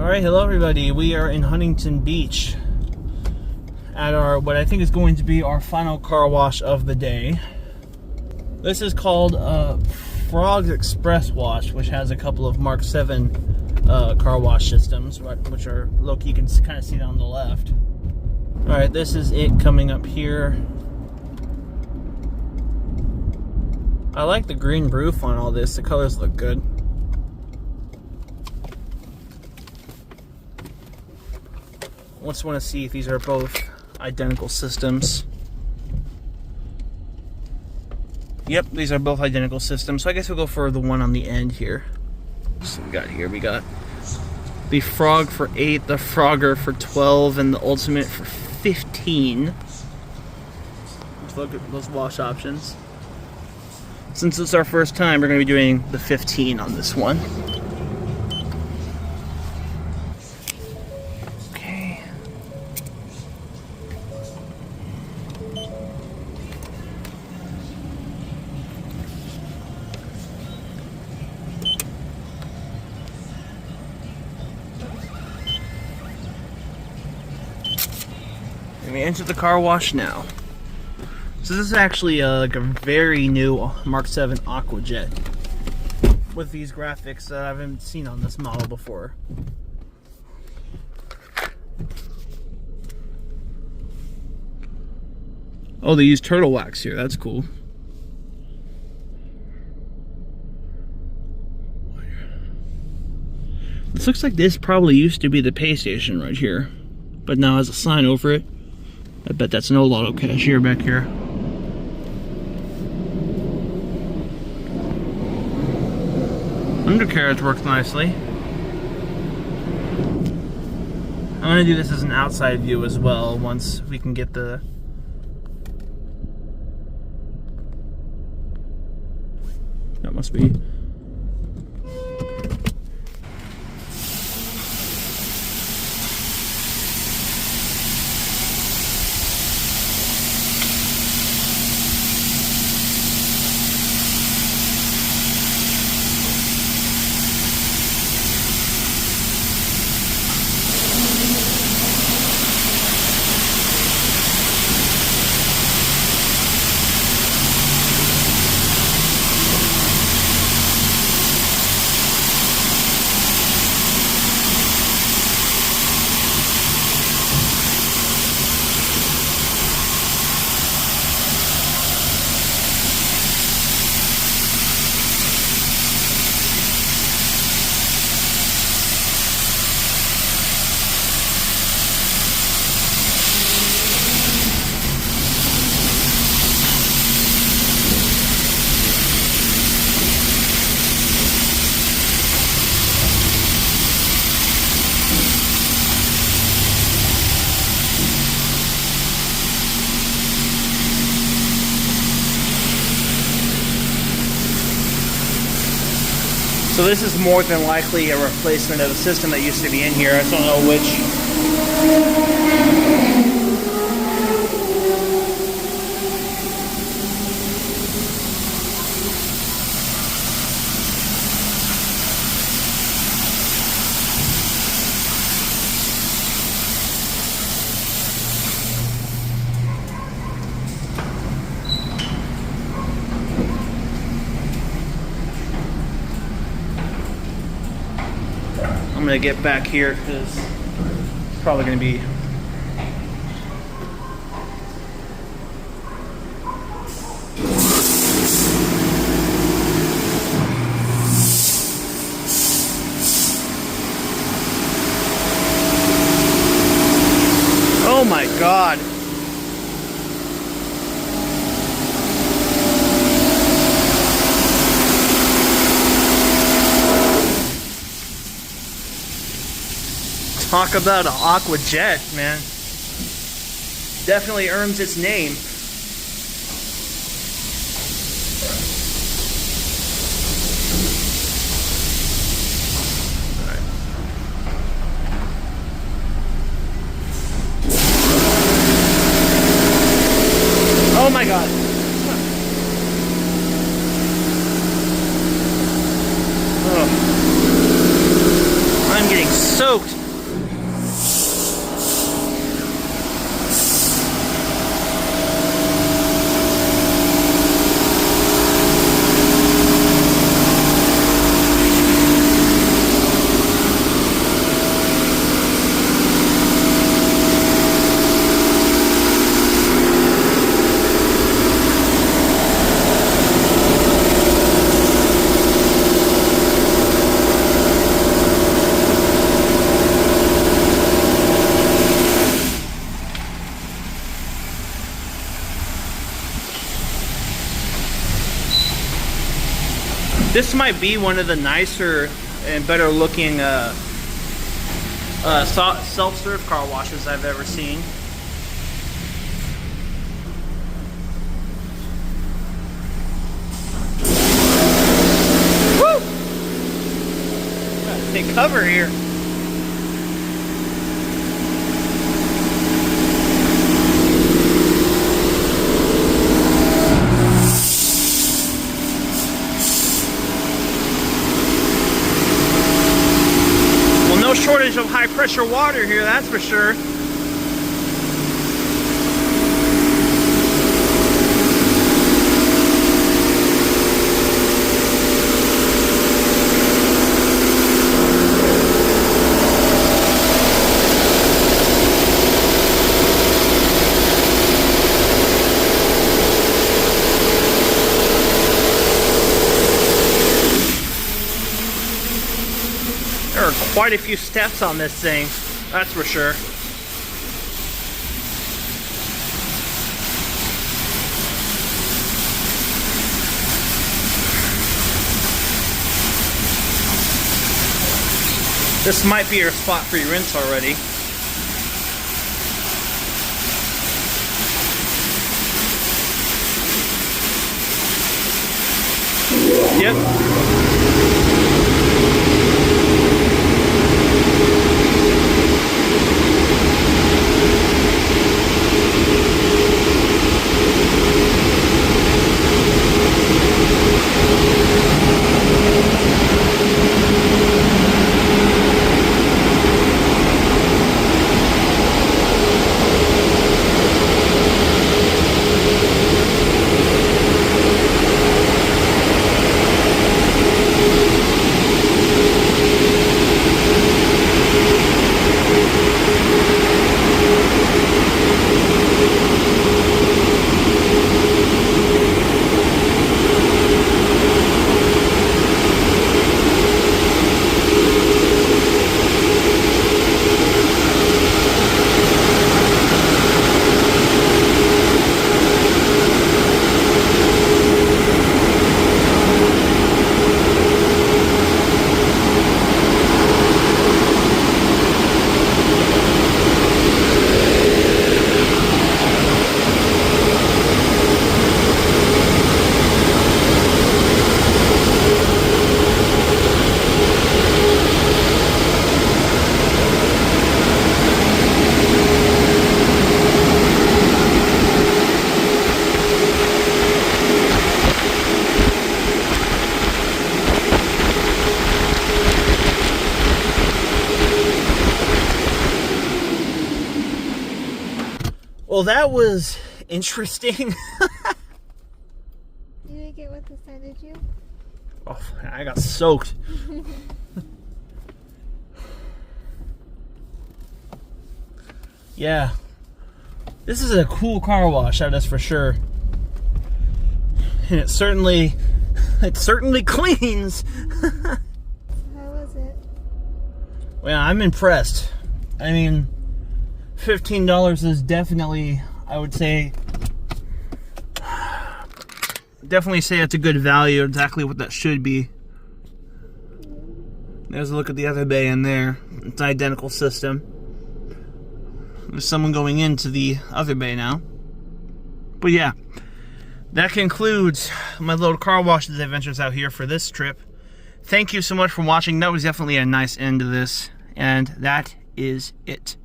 Alright, hello everybody. We are in Huntington Beach at our, what I think is going to be our final car wash of the day. This is called Frog's Express Wash, which has a couple of Mark VII car wash systems, which are low-key. You can kind of see it on the left. Alright, this is it coming up here. I like the green roof on all this. The colors look good. Just want to see if these are both identical systems. Yep, these are both identical systems. So I guess we'll go for the one on the end here. So we got here, we got the Frog for 8, the Frogger for 12, and the Ultimate for 15. Let's look at those wash options. Since it's our first time, we're going to be doing the 15 on this one. And we enter the car wash now. So this is actually like a very new Mark VII Aquajet with these graphics that I haven't seen on this model before. Oh, they use turtle wax here. That's cool. This looks like this probably used to be the pay station right here, but now has a sign over it. I bet that's an old auto cashier back here. Undercarriage works nicely. I'm going to do this as an outside view as well once we can get the... That must be... So this is more than likely a replacement of a system that used to be in here. I just don't know which. I'm gonna get back here because it's probably gonna be oh my God. Talk about an Aquajet, man. Definitely earns its name. All right. Oh my God. Oh. I'm getting soaked. This might be one of the nicer and better looking self-serve car washes I've ever seen. Woo! Gotta take cover here. No shortage of high pressure water here, that's for sure. There are quite a few steps on this thing, that's for sure. This might be your spot for your rinse already. Yep. Well, that was interesting. You didn't get wet this time, did you? Oh, I got soaked. Yeah. This is a cool car wash, that is for sure. And it certainly cleans. How was it? Well, I'm impressed. I mean, $15 is definitely, I would say, definitely say it's a good value, exactly what that should be. There's a look at the other bay in there. It's an identical system. There's someone going into the other bay now. But yeah, that concludes my little car wash adventures out here for this trip. Thank you so much for watching. That was definitely a nice end to this. And that is it.